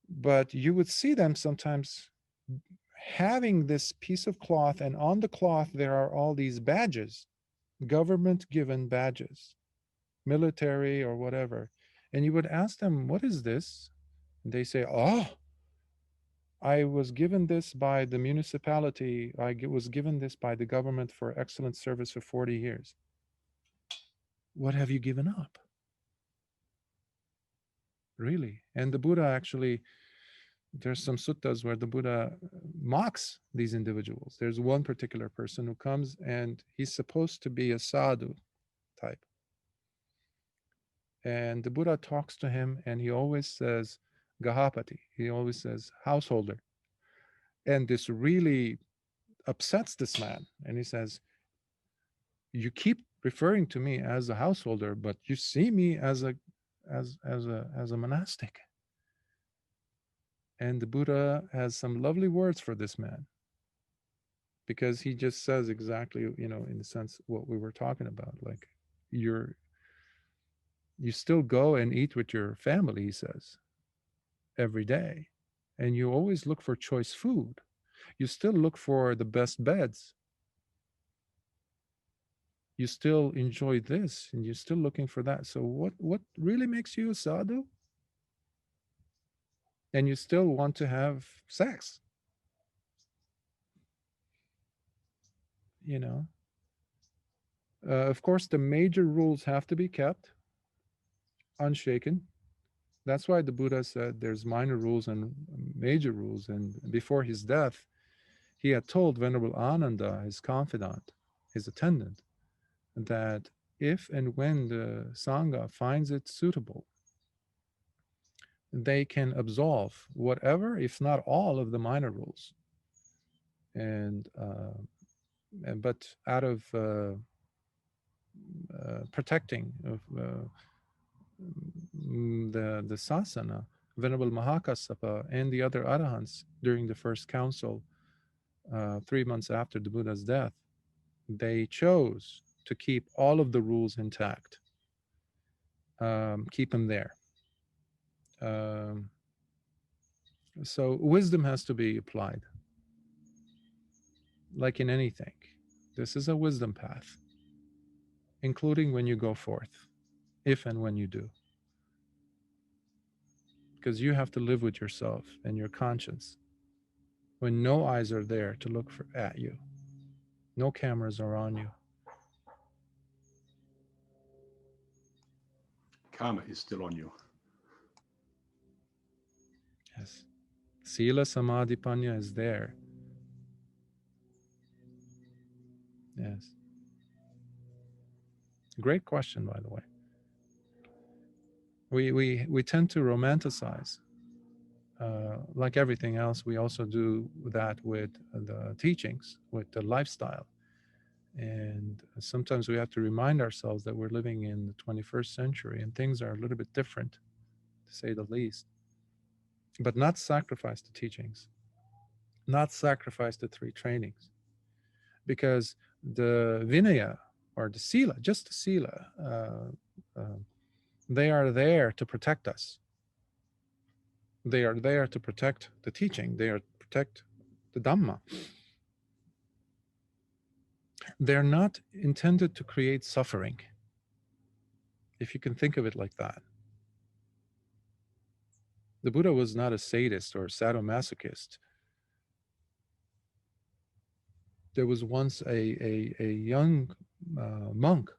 But you would see them sometimes having this piece of cloth, and on the cloth there are all these badges, government given badges, military or whatever. And you would ask them, what is this? And they say, oh, I was given this by the municipality. I was given this by the government for excellent service for 40 years. What have you given up? Really? And the Buddha actually, there's some suttas where the Buddha mocks these individuals. There's one particular person who comes and he's supposed to be a sadhu type. And the Buddha talks to him and he always says, Gahapati. He always says, householder. And this really upsets this man. And he says, you keep referring to me as a householder, but you see me as a monastic. And the Buddha has some lovely words for this man, because he just says exactly, in a sense, what we were talking about. Like, you still go and eat with your family, he says, every day. And you always look for choice food. You still look for the best beds. You still enjoy this, and you're still looking for that. So what really makes you a sadhu? And you still want to have sex, you know? Of course, the major rules have to be kept unshaken. That's why the Buddha said there's minor rules and major rules. And before his death, he had told Venerable Ananda, his confidant, his attendant, that if and when the Sangha finds it suitable, they can absolve whatever, if not all, of the minor rules. And but out of protecting of the sasana, Venerable Mahakassapa and the other arahants during the first council, 3 months after the Buddha's death, they chose to keep all of the rules intact, keep them there. So wisdom has to be applied, like in anything. This is a wisdom path, including when you go forth, if and when you do. Because you have to live with yourself and your conscience when no eyes are there to look at you. No cameras are on you. Karma is still on you. Yes. Sila Samadhi Panya is there. Yes. Great question, by the way. We tend to romanticize. Like everything else, we also do that with the teachings, with the lifestyle. And sometimes we have to remind ourselves that we're living in the 21st century and things are a little bit different, to say the least. But not sacrifice the teachings, not sacrifice the 3 trainings. Because the Vinaya, or the Sila, just the Sila, they are there to protect us. They are there to protect the teaching. They are to protect the Dhamma. They're not intended to create suffering, if you can think of it like that. The Buddha was not a sadist or a sadomasochist. There was once a young monk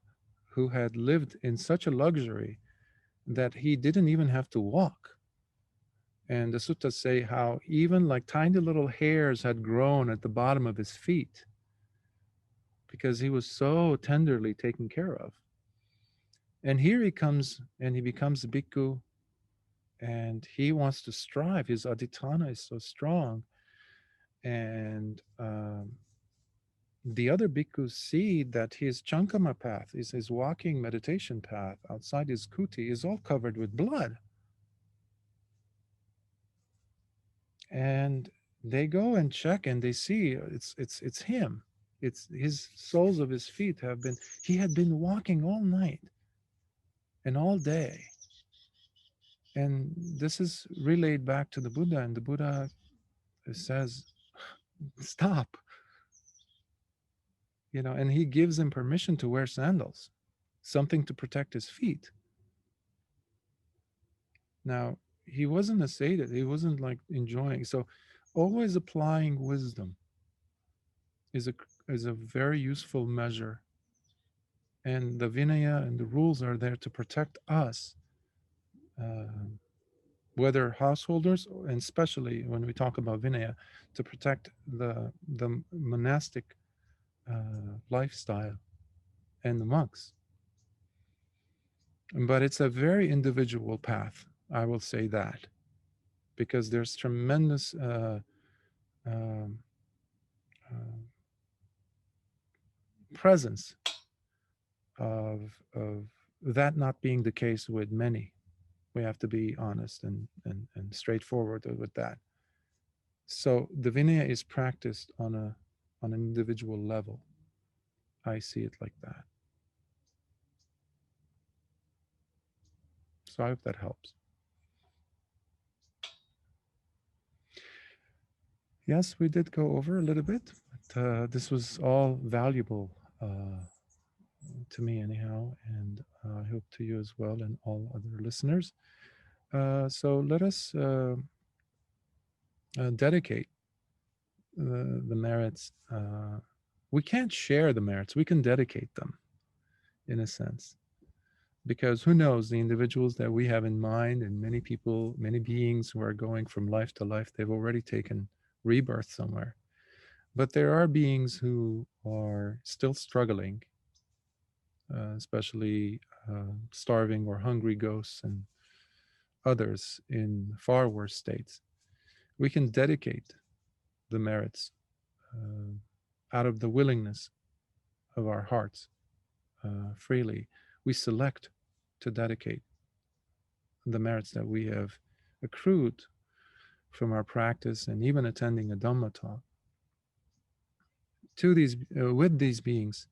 who had lived in such a luxury that he didn't even have to walk. And the suttas say how even like tiny little hairs had grown at the bottom of his feet because he was so tenderly taken care of. And here he comes and he becomes a bhikkhu, and he wants to strive. His adhitthana is so strong. And the other bhikkhus see that his chankama path, is his walking meditation path outside his kuti, is all covered with blood. And they go and check and they see it's him. It's his soles of his feet have been, he had been walking all night and all day. And this is relayed back to the Buddha, and the Buddha says, stop. And he gives him permission to wear sandals, something to protect his feet. Now, he wasn't a sadist, he wasn't like enjoying. So always applying wisdom is a very useful measure. And the Vinaya and the rules are there to protect us, whether householders, and especially when we talk about Vinaya, to protect the monastic lifestyle and the monks. But it's a very individual path, I will say that, because there's tremendous um, presence of that not being the case with many. We have to be honest and straightforward with that. So the Vinaya is practiced on an individual level. I see it like that. So I hope that helps. Yes, we did go over a little bit, but this was all valuable to me anyhow, and I hope to you as well and all other listeners. So let us dedicate the merits. We can't share the merits, we can dedicate them in a sense. Because who knows, the individuals that we have in mind, and many people, many beings who are going from life to life, they've already taken rebirth somewhere. But there are beings who are still struggling, especially starving or hungry ghosts and others in far worse states. We can dedicate the merits out of the willingness of our hearts freely. We select to dedicate the merits that we have accrued from our practice and even attending a Dhamma talk to these with these beings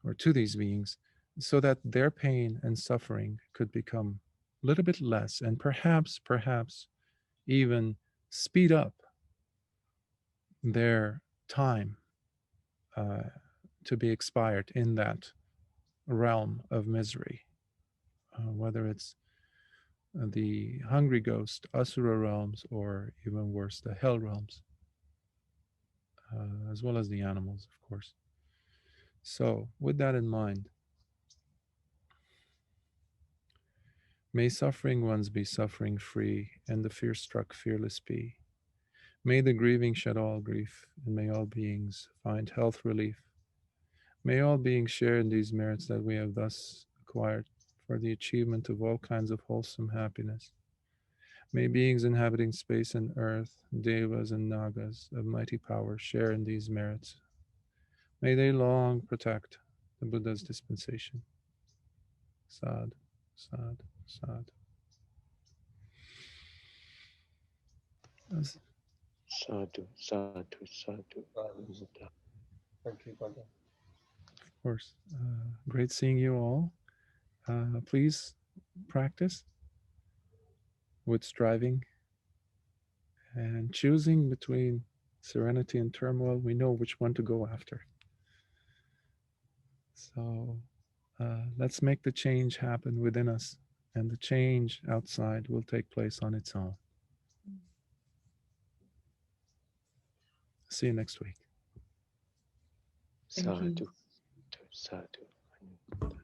or to these beings, so that their pain and suffering could become a little bit less, and perhaps even speed up their time uh, to be expired in that realm of misery, whether it's the hungry ghost, asura realms, or even worse, the hell realms, as well as the animals, of course. So, with that in mind, may suffering ones be suffering free, and the fear struck fearless be. May the grieving shed all grief, and may all beings find health relief. May all beings share in these merits that we have thus acquired for the achievement of all kinds of wholesome happiness. May beings inhabiting space and earth, devas and nagas of mighty power, share in these merits. May they long protect the Buddha's dispensation. Sad, sad, sad. Of Sadhu, sadhu, sadhu. Thank you, Bhagwan. course, great seeing you all. Please practice with striving and choosing between serenity and turmoil. We know which one to go after. So let's make the change happen within us, and the change outside will take place on its own. See you next week. Thank you. Sadhu, sadhu.